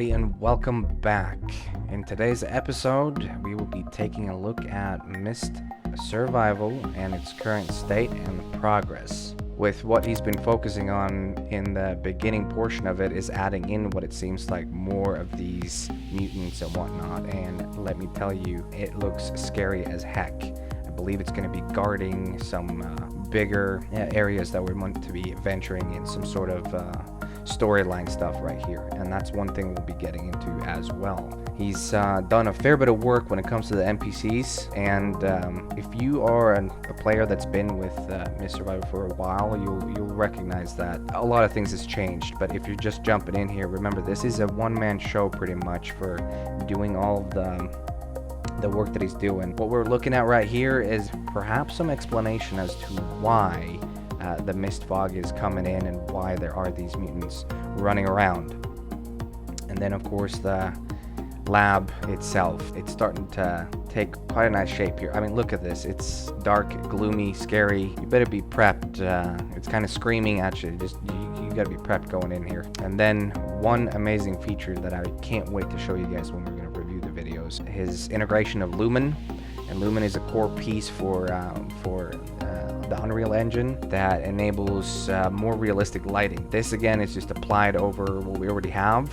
everybody, and welcome back. In today's episode, we will be taking a look at Myst Survival and its current state and progress. With what he's been focusing on in the beginning portion of it is adding in what it seems like more of these mutants and whatnot, and let me tell you, it looks scary as heck. I believe it's going to be guarding some bigger areas that we're meant to be venturing in, some sort of storyline stuff right here, and that's one thing we'll be getting into as well. He's done a fair bit of work when it comes to the NPCs, and if you are a player that's been with Myst Survival for a while, you'll recognize that a lot of things has changed. But if you're just jumping in here, remember this is a one-man show pretty much for doing all of the work that he's doing. What we're looking at right here is perhaps some explanation as to why the mist fog is coming in and why there are these mutants running around. And then of course the lab itself, it's starting to take quite a nice shape here. I mean, look at this. It's dark, gloomy, scary. You better be prepped. It's kind of screaming at you. You gotta be prepped going in here. And then one amazing feature that I can't wait to show you guys when we're gonna review the videos, his integration of Lumen. And Lumen is a core piece for the Unreal Engine that enables more realistic lighting. This again is just applied over what we already have.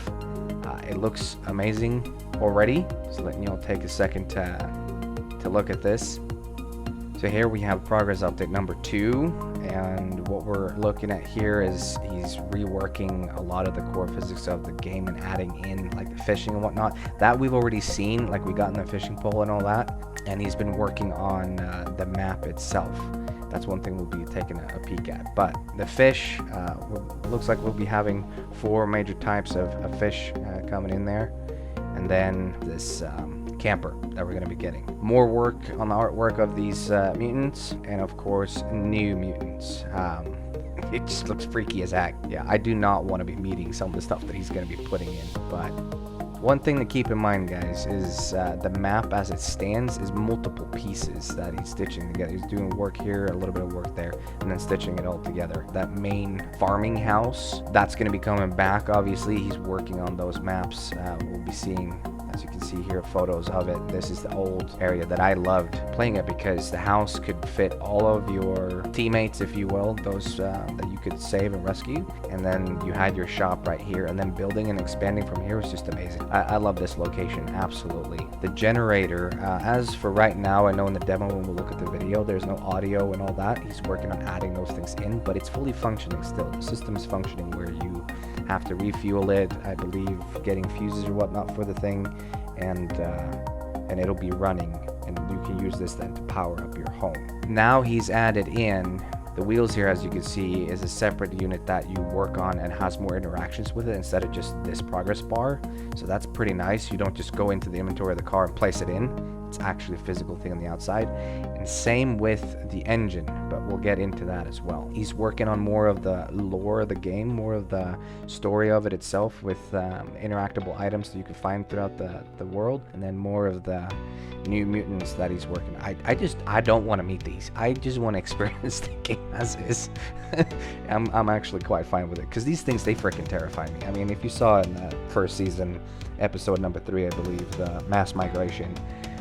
It looks amazing already, so letting you all take a second to look at this. So here we have progress update number 2, and what we're looking at here is he's reworking a lot of the core physics of the game and adding in like the fishing and whatnot. That we've already seen, like we got in the fishing pole and all that, and he's been working on the map itself. That's one thing we'll be taking a peek at. But the fish, looks like we'll be having 4 major types of fish coming in there, and then this camper that we're going to be getting. More work on the artwork of these mutants, and of course new mutants. It just looks freaky as heck. Yeah, I do not want to be meeting some of the stuff that he's going to be putting in, but one thing to keep in mind, guys, is the map as it stands is multiple pieces that he's stitching together. He's doing work here, a little bit of work there, and then stitching it all together. That main farming house, that's going to be coming back. Obviously, he's working on those maps. We'll be seeing, as you can see here, photos of it. This is the old area that I loved playing it because the house could fit all of your teammates, if you will, those that you could save and rescue. And then you had your shop right here, and then building and expanding from here was just amazing. I love this location, absolutely. The generator, as for right now, I know in the demo when we look at the video, there's no audio and all that. He's working on adding those things in, but it's fully functioning still. The system is functioning where you have to refuel it, I believe, getting fuses or whatnot for the thing, and it'll be running, and you can use this then to power up your home. Now he's added in the wheels here, as you can see, is a separate unit that you work on and has more interactions with it instead of just this progress bar. So that's pretty nice. You don't just go into the inventory of the car and place it in. It's actually a physical thing on the outside. And same with the engine, but we'll get into that as well. He's working on more of the lore of the game, more of the story of it itself with interactable items that you can find throughout the world, and then more of the new mutants that he's working on. I don't want to meet these. I just want to experience the game as is. I'm actually quite fine with it, because these things, they freaking terrify me. I mean, if you saw in the first season, episode number 3, I believe, the mass migration,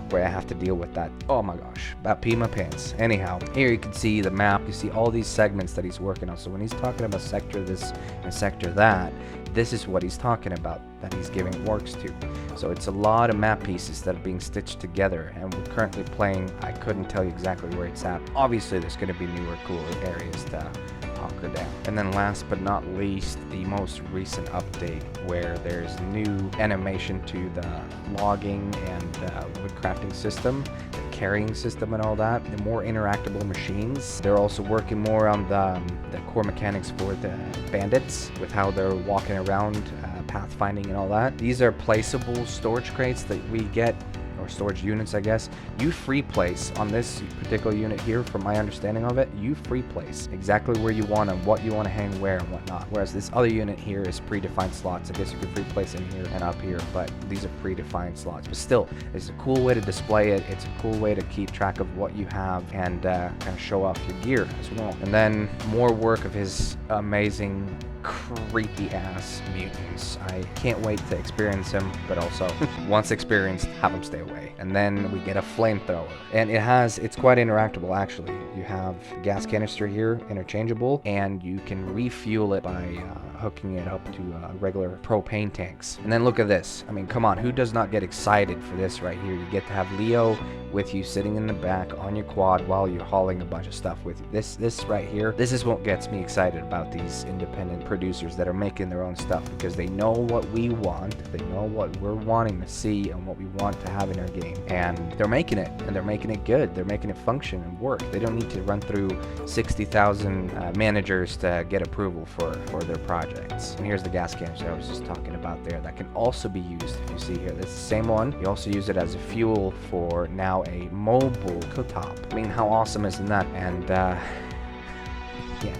where I have to deal with that. Oh my gosh, about pee my pants. Anyhow, here you can see the map. You see all these segments that he's working on. So when he's talking about sector this and sector that, this is what he's talking about, that he's giving works to. So it's a lot of map pieces that are being stitched together, and we're currently playing, I couldn't tell you exactly where it's at. Obviously there's going to be newer, cooler areas to conquer down. And then last but not least, the most recent update, where there's new animation to the logging and wood crafting system, the carrying system and all that, and more interactable machines. They're also working more on the core mechanics for the bandits, with how they're walking around, pathfinding and all that. These are placeable storage crates that we get, or storage units, I guess. You free place on this particular unit here, from my understanding of it, you free place exactly where you want them, what you want to hang where and whatnot. Whereas this other unit here is predefined slots. I guess you can free place in here and up here, but these are predefined slots. But still, it's a cool way to display it. It's a cool way to keep track of what you have and kind of show off your gear as well. And then more work of his amazing creepy ass mutants. I can't wait to experience them, but also once experienced, have them stay away. And then we get a flamethrower, and it's quite interactable actually. You have gas canister here, interchangeable, and you can refuel it by hooking it up to regular propane tanks. And then look at this. I mean, come on, who does not get excited for this right here? You get to have Leo with you sitting in the back on your quad while you're hauling a bunch of stuff with you. This right here, this is what gets me excited about these independent producers that are making their own stuff, because they know what we want, they know what we're wanting to see and what we want to have in our game, and they're making it, and they're making it good. They're making it function and work. They don't need to run through 60,000 managers to get approval for their projects. And here's the gas canister I was just talking about there that can also be used. If you see here, it's the same one. You also use it as a fuel for now a mobile cooktop. I mean, how awesome isn't that? And yeah,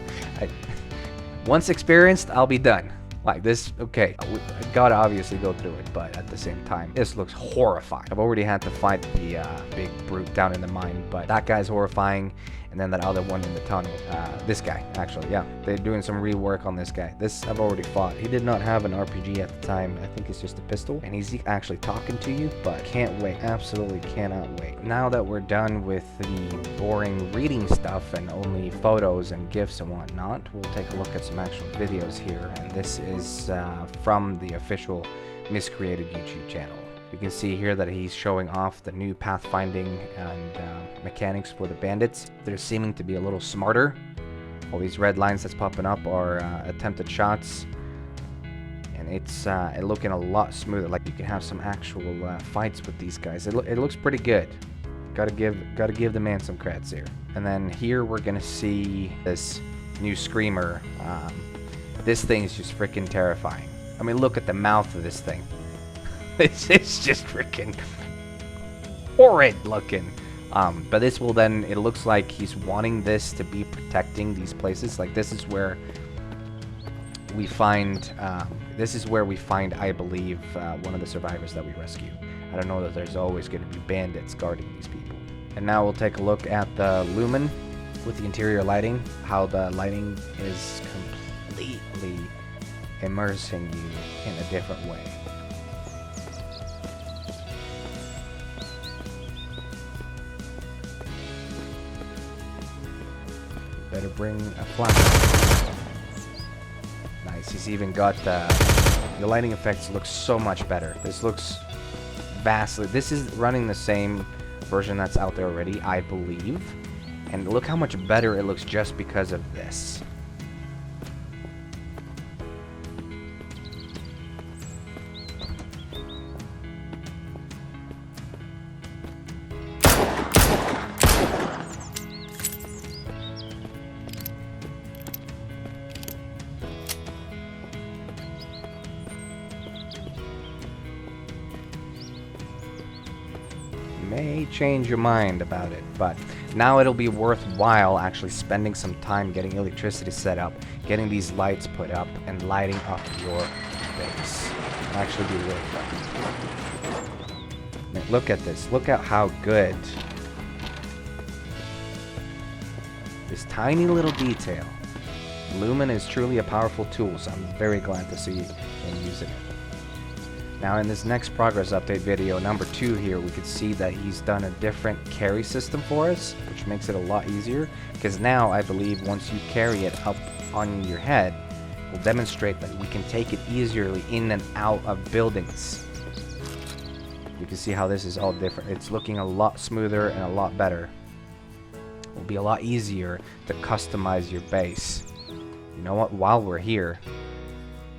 once experienced, I'll be done. Like this, okay, I gotta obviously go through it, but at the same time, this looks horrifying. I've already had to fight the big brute down in the mine, but that guy's horrifying. And then that other one in the tunnel, this guy, actually, yeah. They're doing some rework on this guy. This I've already fought. He did not have an RPG at the time. I think it's just a pistol. And he's actually talking to you, but can't wait. Absolutely cannot wait. Now that we're done with the boring reading stuff and only photos and GIFs and whatnot, we'll take a look at some actual videos here. And this is from the official Miscreated YouTube channel. You can see here that he's showing off the new pathfinding and mechanics for the bandits. They're seeming to be a little smarter. All these red lines that's popping up are attempted shots, and it's looking a lot smoother. Like you can have some actual fights with these guys. It looks pretty good. Gotta give the man some creds here. And then here we're gonna see this new screamer. This thing is just freaking terrifying. I mean, look at the mouth of this thing. It's just freaking horrid looking. But this will then, it looks like he's wanting this to be protecting these places. Like this is where we find, I believe, one of the survivors that we rescue. I don't know that there's always going to be bandits guarding these people. And now we'll take a look at the lumen with the interior lighting, how the lighting is completely immersing you in a different way. Better bring a flashlight. Nice. He's even got the lighting effects look so much better. This looks vastly. This is running the same version that's out there already, I believe. And look how much better it looks just because of this. May change your mind about it, but now it'll be worthwhile actually spending some time getting electricity set up, getting these lights put up, and lighting up your base. It'll actually be worth it. Look at this. Look at how good this tiny little detail. Lumen is truly a powerful tool, so I'm very glad to see him using it. Now in this next progress update video, number 2 here, we could see that he's done a different carry system for us, which makes it a lot easier, because now I believe once you carry it up on your head, we'll demonstrate that we can take it easily in and out of buildings. You can see how this is all different. It's looking a lot smoother and a lot better. It will be a lot easier to customize your base. You know what, while we're here,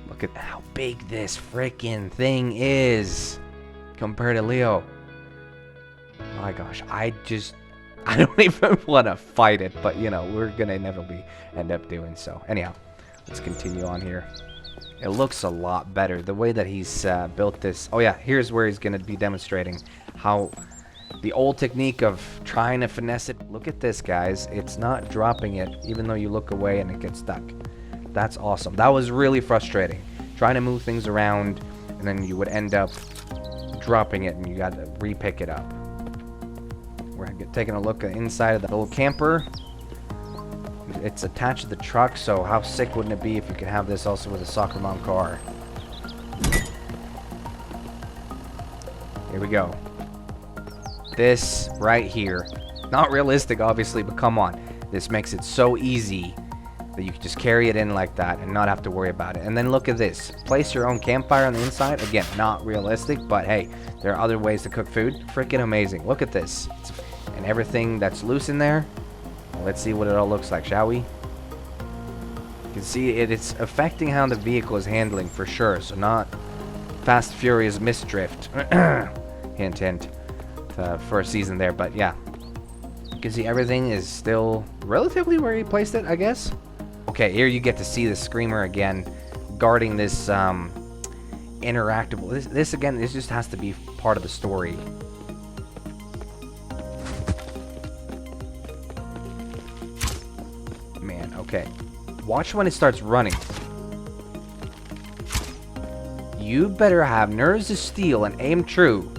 look at how big this freaking thing is compared to Leo. Oh my gosh, I don't even want to fight it, but you know, we're gonna inevitably end up doing so. Anyhow, let's continue on here. It looks a lot better, the way that he's built this. Oh yeah, here's where he's gonna be demonstrating how the old technique of trying to finesse it. Look at this, guys. It's not dropping it, even though you look away and it gets stuck. That's awesome. That was really frustrating. Trying to move things around, and then you would end up dropping it, and you got to re-pick it up. We're taking a look at inside of the little camper. It's attached to the truck, so how sick wouldn't it be if you could have this also with a soccer mom car? Here we go. This right here. Not realistic, obviously, but come on. This makes it so easy that you can just carry it in like that and not have to worry about it. And then look at this. Place your own campfire on the inside. Again, not realistic, but hey, there are other ways to cook food. Freaking amazing. Look at this. And everything that's loose in there. Well, let's see what it all looks like, shall we? You can see it's affecting how the vehicle is handling for sure. So not Fast Furious misdrift. Hint, hint. For a season there, but yeah. You can see everything is still relatively where he placed it, I guess. Okay, here you get to see the Screamer again, guarding this interactable. This again, this just has to be part of the story. Man, okay. Watch when it starts running. You better have nerves of steel and aim true.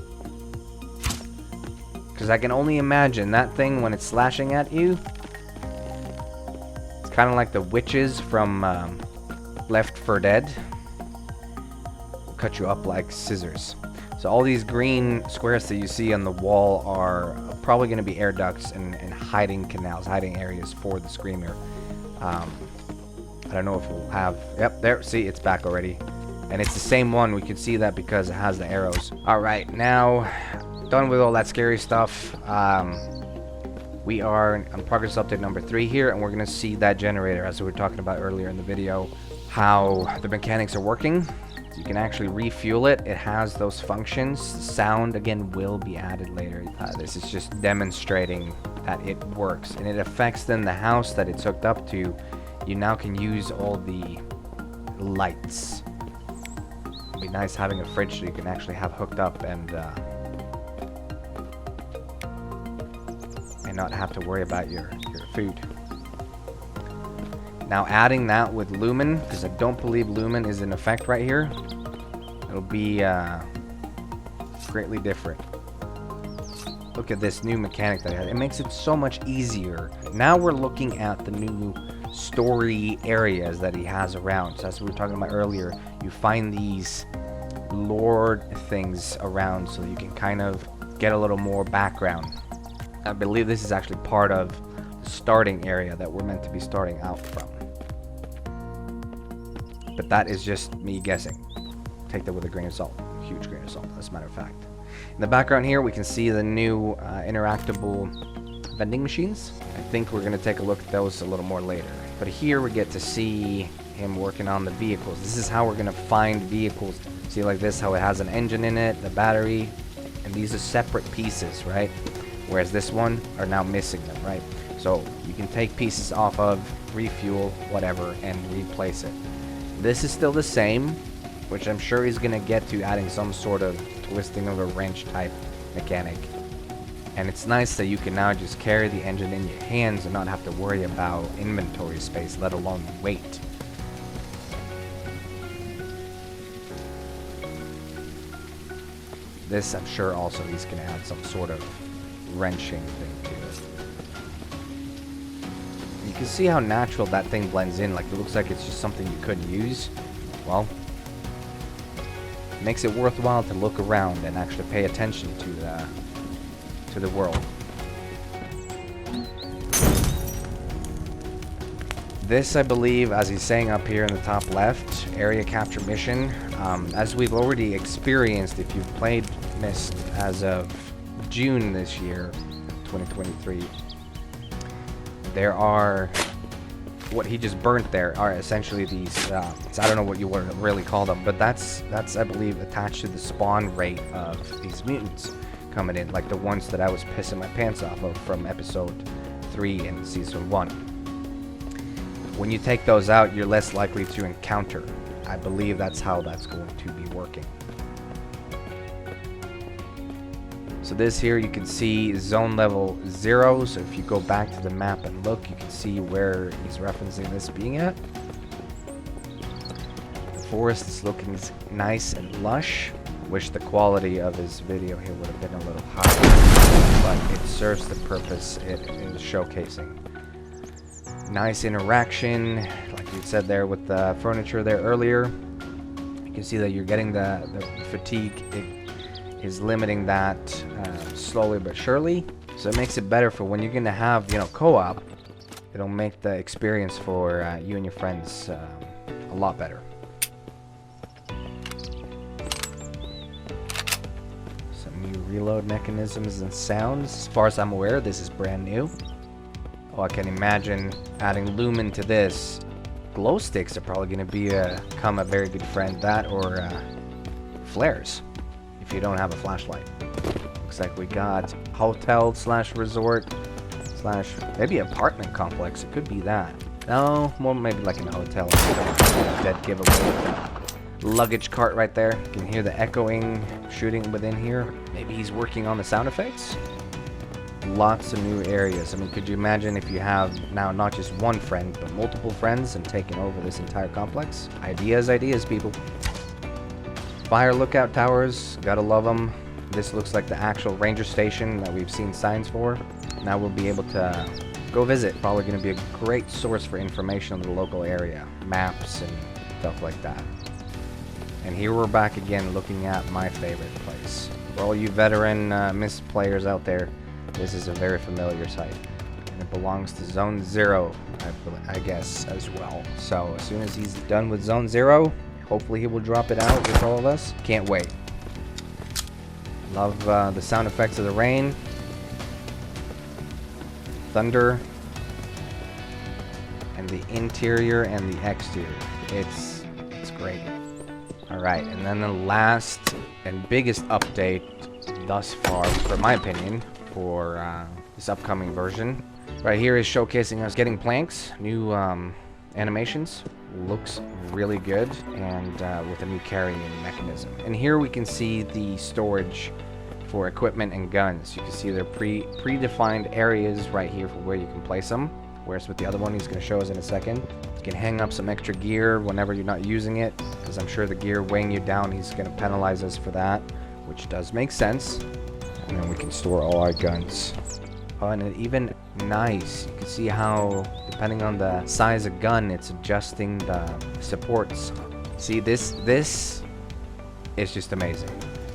Because I can only imagine that thing when it's slashing at you. It's kind of like the witches from Left 4 Dead. Cut you up like scissors. So all these green squares that you see on the wall are probably going to be air ducts and hiding canals, hiding areas for the Screamer. I don't know if we'll have... Yep, there. See, it's back already. And it's the same one. We can see that because it has the arrows. Alright, now... Done with all that scary stuff. We are on progress update number 3 here, and we're going to see that generator, as we were talking about earlier in the video, how the mechanics are working. So you can actually refuel it. It has those functions. Sound, again, will be added later. This is just demonstrating that it works, and it affects then the house that it's hooked up to. You now can use all the lights. It'd be nice having a fridge that you can actually have hooked up and not have to worry about your food. Now adding that with Lumen, because I don't believe Lumen is in effect right here, it'll be greatly different. Look at this new mechanic that it has. It makes it so much easier. Now we're looking at the new story areas that he has around. So as we were talking about earlier, you find these lore things around so you can kind of get a little more background. I believe this is actually part of the starting area that we're meant to be starting out from. But that is just me guessing. Take that with a grain of salt. Huge grain of salt, as a matter of fact. In the background here, we can see the new interactable vending machines. I think we're going to take a look at those a little more later. But here we get to see him working on the vehicles. This is how we're going to find vehicles. See, like this, how it has an engine in it, the battery, and these are separate pieces, right? Whereas this one are now missing them, right? So you can take pieces off of, refuel, whatever, and replace it. This is still the same, which I'm sure he's going to get to adding some sort of twisting of a wrench type mechanic. And it's nice that you can now just carry the engine in your hands and not have to worry about inventory space, let alone weight. This, I'm sure also he's going to add some sort of wrenching thing to it. You can see how natural that thing blends in. Like, it looks like it's just something you couldn't use. Well, it makes it worthwhile to look around and actually pay attention to the world. This, I believe, as he's saying up here in the top left, area capture mission, as we've already experienced, if you've played Myst as of June this year, 2023, there are, what he just burnt there are essentially these, I don't know what you would really call them, but that's I believe attached to the spawn rate of these mutants coming in, like the ones that I was pissing my pants off of from episode 3 in season 1. When you take those out, you're less likely to encounter. I believe that's how that's going to be working. So this here, you can see zone level 0. So if you go back to the map and look, you can see where he's referencing this being at. The forest is looking nice and lush. Wish the quality of his video here would have been a little higher, but it serves the purpose it is showcasing. Nice interaction, like you said there with the furniture there earlier. You can see that you're getting the fatigue. It is limiting that slowly but surely. So it makes it better for when you're going to have, you know, co-op. It'll make the experience for you and your friends a lot better. Some new reload mechanisms and sounds. As far as I'm aware, this is brand new. Oh, I can imagine adding lumen to this. Glow sticks are probably going to become a very good friend. That or flares, if you don't have a flashlight. Looks like we got hotel slash resort slash maybe apartment complex. It could be that. No, more maybe like an hotel. Dead giveaway. Luggage cart right there. You can hear the echoing shooting within here. Maybe he's working on the sound effects. Lots of new areas. I mean, could you imagine if you have now not just one friend, but multiple friends and taking over this entire complex? Ideas, people. Fire lookout towers. Gotta love them. This looks like the actual ranger station that we've seen signs for. Now we'll be able to go visit. Probably going to be a great source for information on the local area. Maps and stuff like that. And here we're back again looking at my favorite place. For all you veteran Myst players out there, this is a very familiar site. And it belongs to Zone 0, I guess, as well. So as soon as he's done with Zone 0, hopefully he will drop it out with all of us. Can't wait. Love the sound effects of the rain. Thunder. And the interior and the exterior. It's great. Alright, and then the last and biggest update thus far, for my opinion, for this upcoming version. Right here is showcasing us getting planks, new animations. Looks really good, and with a new carrying mechanism. And here we can see the storage for equipment and guns. You can see their predefined areas right here for where you can place them. Whereas with the other one, he's going to show us in a second. You can hang up some extra gear whenever you're not using it, because I'm sure the gear weighing you down, he's going to penalize us for that, which does make sense. And then we can store all our guns. Oh, and it even nice. You can see how, depending on the size of gun, it's adjusting the supports. See, this is just amazing.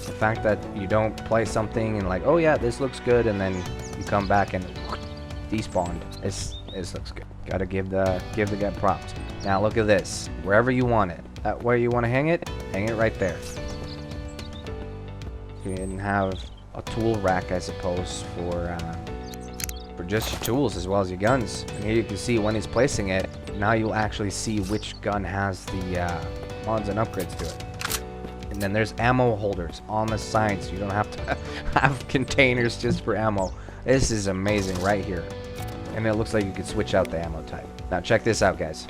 The fact that you don't play something and like, oh yeah, this looks good, and then you come back and despawned. This looks good. Gotta give the guy props. Now look at this. Wherever you want it, where you want to hang it right there. You can have a tool rack, I suppose, for just your tools as well as your guns. And here you can see when he's placing it, now you'll actually see which gun has the mods and upgrades to it. And then there's ammo holders on the side, so you don't have to have containers just for ammo. This is amazing right here. And it looks like you can switch out the ammo type. Now check this out, guys.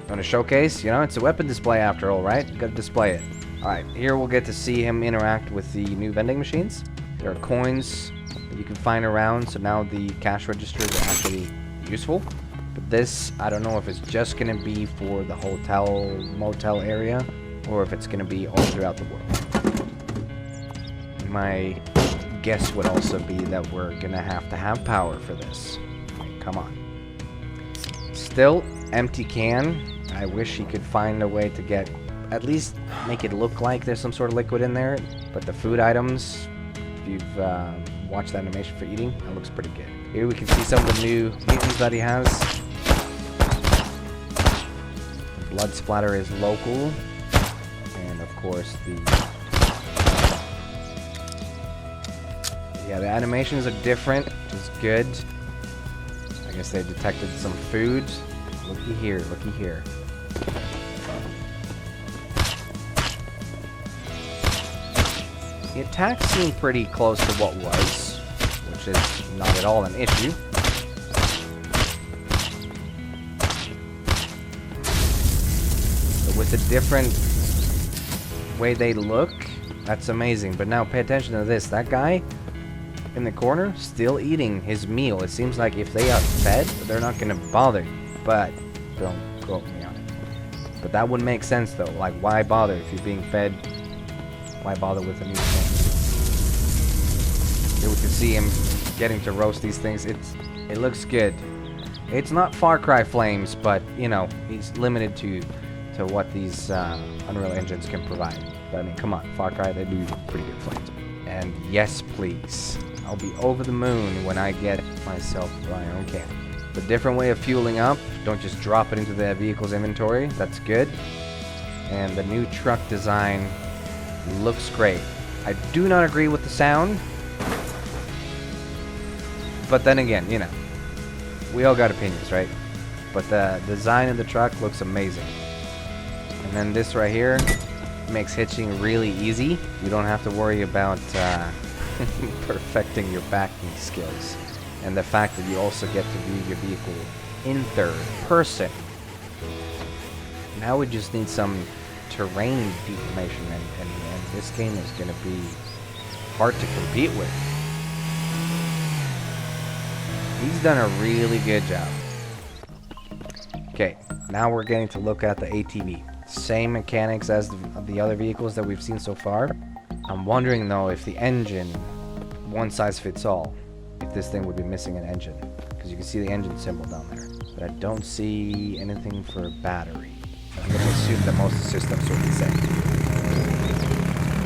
Want to showcase? You know, it's a weapon display after all, right? You gotta display it. Alright, here we'll get to see him interact with the new vending machines. There are coins that you can find around, so now the cash registers are actually useful. But this, I don't know if it's just going to be for the hotel, motel area, or if it's going to be all throughout the world. My guess would also be that we're going to have power for this. Come on. Still, empty can. I wish he could find a way to get, at least make it look like there's some sort of liquid in there. But the food items, if you've watched the animation for eating, that looks pretty good. Here we can see some of the new mutants that he has. Blood splatter is local. And of course the animations are different, which is good. I guess they detected some food. Looky here, looky here. The attacks seem pretty close to what was, which is not at all an issue. But with a different way they look, that's amazing. But now pay attention to this. That guy in the corner still eating his meal. It seems like if they are fed, they're not going to bother you. But don't quote me on it. But that would make sense though. Like, why bother if you're being fed? Why bother with a new thing? Here we can see him getting to roast these things. It looks good. It's not Far Cry Flames, but, you know, he's limited to what these Unreal engines can provide. But, I mean, come on, Far Cry, they do pretty good flames. And yes, please. I'll be over the moon when I get myself my own camp. The different way of fueling up, don't just drop it into the vehicle's inventory. That's good. And the new truck design looks great. I do not agree with the sound. But then again, you know, we all got opinions, right? But the design of the truck looks amazing. And then this right here makes hitching really easy. You don't have to worry about perfecting your backing skills. And the fact that you also get to view your vehicle in third person. Now we just need some terrain deformation, and this game is going to be hard to compete with. He's done a really good job. Okay, now we're getting to look at the ATV. Same mechanics as the other vehicles that we've seen so far. I'm wondering though if the engine, one size fits all, if this thing would be missing an engine. Because you can see the engine symbol down there. But I don't see anything for a battery. I'm going to assume that most systems will be the same.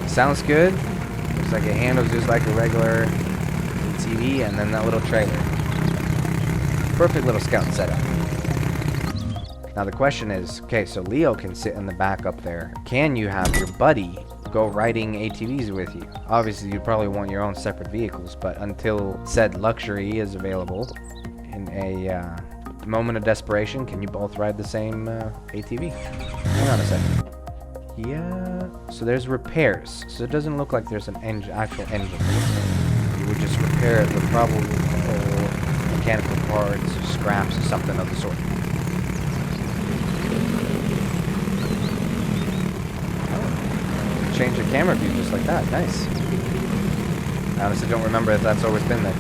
Sounds good. Looks like it handles just like a regular ATV, and then that little trailer. Perfect little scout setup. Now the question is, okay, so Leo can sit in the back up there. Can you have your buddy go riding ATVs with you? Obviously, you probably want your own separate vehicles, but until said luxury is available in a moment of desperation, can you both ride the same ATV? Hang on a second. Yeah, so there's repairs. So it doesn't look like there's an actual engine. You would just repair the probable mechanical parts or scraps or something of the sort. Change the camera view just like that. Nice. I honestly don't remember if that's always been there.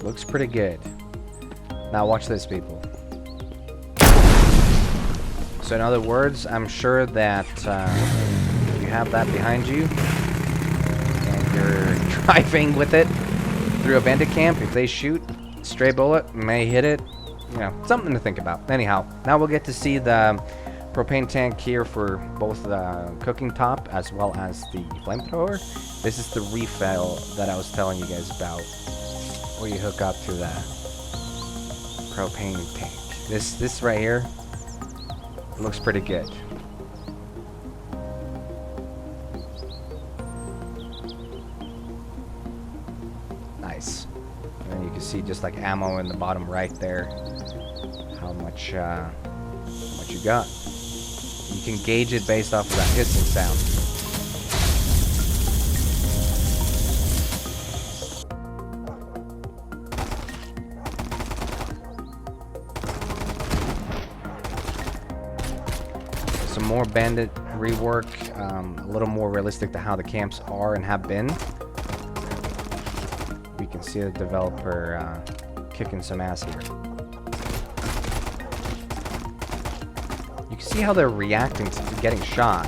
Looks pretty good. Now watch this, people. So in other words, I'm sure that you have that behind you and you're driving with it through a bandit camp. If they shoot, stray bullet may hit it. You know, something to think about. Anyhow, now we'll get to see the propane tank here for both the cooking top as well as the flamethrower. This is the refill that I was telling you guys about, where you hook up to the propane tank. This right here looks pretty good. Nice. And then you can see just like ammo in the bottom right there, how much you got. You can gauge it based off of that hissing sound. Some more Bandit rework, a little more realistic to how the camps are and have been. We can see the developer kicking some ass here. You can see how they're reacting to getting shot.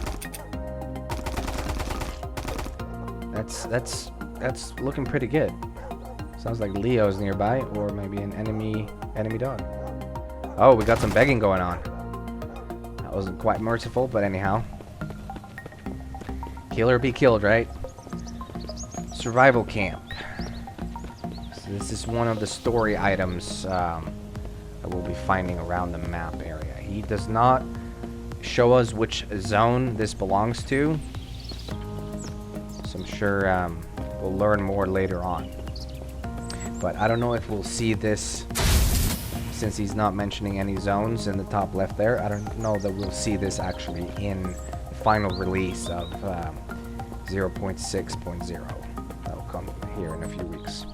That's looking pretty good. Sounds like Leo's nearby, or maybe an enemy dog. Oh, we got some begging going on. That wasn't quite merciful, but anyhow. Kill or be killed, right? Survival camp. So this is one of the story items that we'll be finding around the map area. He does not show us which zone this belongs to, so I'm sure we'll learn more later on. But I don't know if we'll see this, since he's not mentioning any zones in the top left there. I don't know that we'll see this actually in the final release of 0.6.0. That'll come here in a few weeks.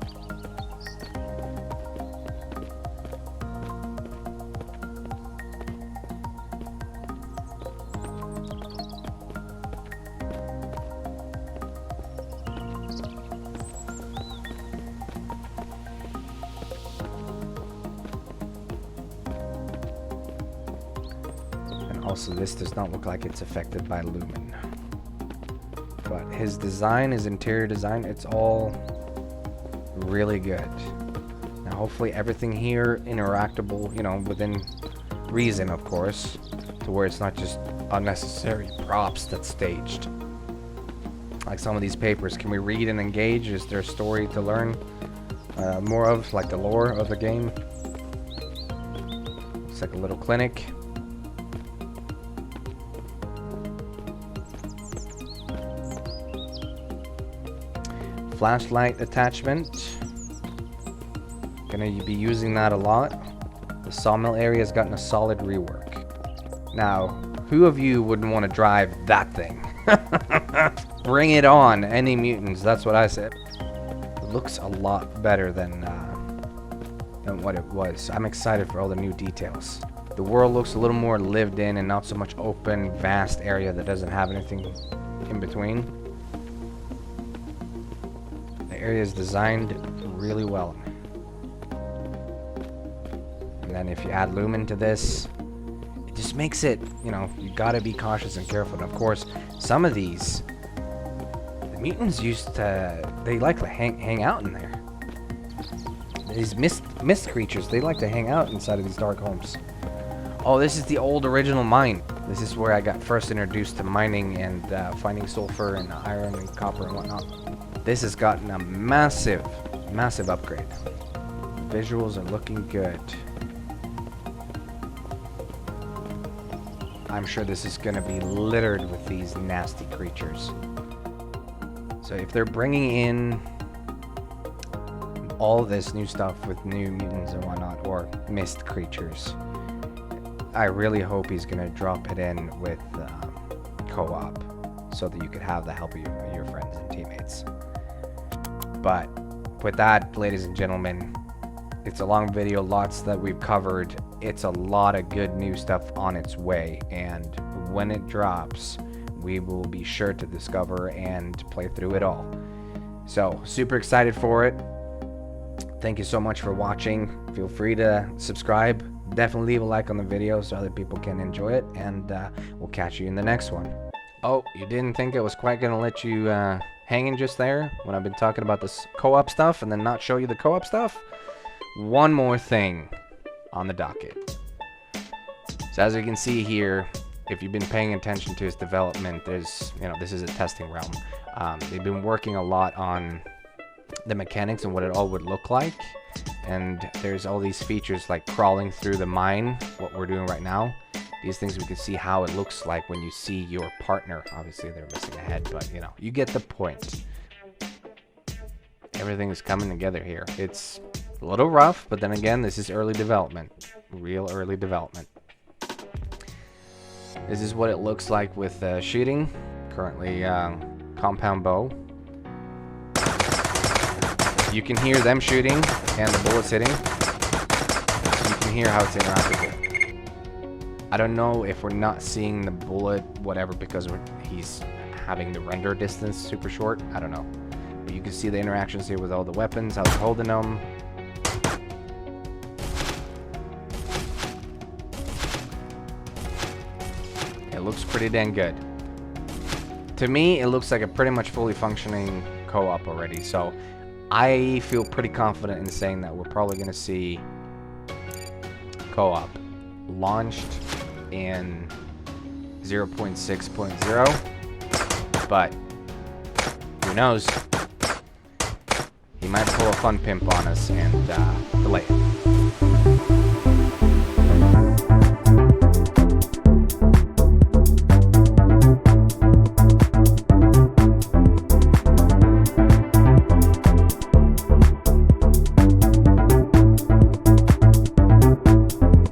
Also, this does not look like it's affected by lumen. But his design, his interior design, it's all really good. Now, hopefully everything here interactable, you know, within reason, of course, to where it's not just unnecessary props that's staged. Like some of these papers, can we read and engage? Is there a story to learn more of, like the lore of the game? It's like a little clinic. Flashlight attachment. Gonna be using that a lot. The sawmill area has gotten a solid rework. Now, who of you wouldn't want to drive that thing? Bring it on, any mutants, that's what I said. It looks a lot better than what it was. I'm excited for all the new details. The world looks a little more lived in and not so much open, vast area that doesn't have anything in between. The area is designed really well. And then if you add lumen to this, it just makes it, you know, you gotta be cautious and careful. And of course, some of these, the mutants they like to hang out in there. These mist creatures, they like to hang out inside of these dark homes. Oh, this is the old original mine. This is where I got first introduced to mining and finding sulfur and iron and copper and whatnot. This has gotten a massive upgrade. Visuals are looking good. I'm sure this is going to be littered with these nasty creatures. So if they're bringing in all this new stuff with new mutants and whatnot, or mist creatures, I really hope he's going to drop it in with co-op so that you could have the help of your friends and teammates. But with that, ladies and gentlemen, it's a long video, lots that we've covered. It's a lot of good new stuff on its way, and when it drops, we will be sure to discover and play through it all. So, super excited for it. Thank you so much for watching. Feel free to subscribe. Definitely leave a like on the video so other people can enjoy it, and we'll catch you in the next one. Oh, you didn't think I was quite gonna let you hanging just there when I've been talking about this co-op stuff and then not show you the co-op stuff? One more thing on the docket. So as you can see here, if you've been paying attention to its development, there's, you know, this is a testing realm. They've been working a lot on the mechanics and what it all would look like, and there's all these features like crawling through the mine, what we're doing right now. These things we can see how it looks like when you see your partner. Obviously they're missing a head, but you know, you get the point. Everything is coming together here. It's a little rough, but then again, this is early development, real early development. This is what it looks like with shooting. Currently compound bow. You can hear them shooting and the bullets hitting. You can hear how it's interactive. I don't know if we're not seeing the bullet, whatever, because he's having the render distance super short. I don't know. But you can see the interactions here with all the weapons, how they're holding them. It looks pretty dang good. To me, it looks like a pretty much fully functioning co-op already. So I feel pretty confident in saying that we're probably going to see co-op launched in 0.6.0, but who knows? He might pull a fun pimp on us and delay it.